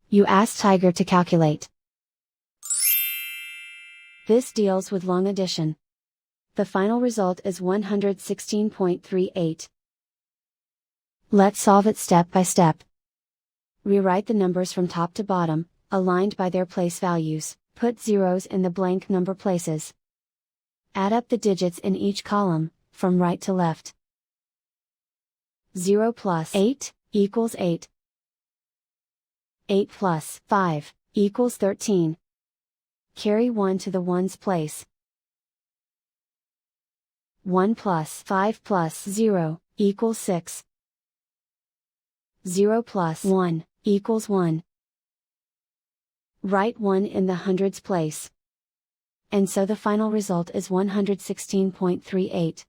You ask Tiger to calculate. This deals with long addition. The final result is 116.38. Let's solve it step by step. Rewrite the numbers from top to bottom, aligned by their place values. Put zeros in the blank number places. Add up the digits in each column, from right to left. 0 plus 8 equals 8. 8 plus 5 equals 13. Carry 1 to the ones place. 1 plus 5 plus 0 equals 6. 0 plus 1 equals 1. Write 1 in the hundreds place. And so the final result is 116.38.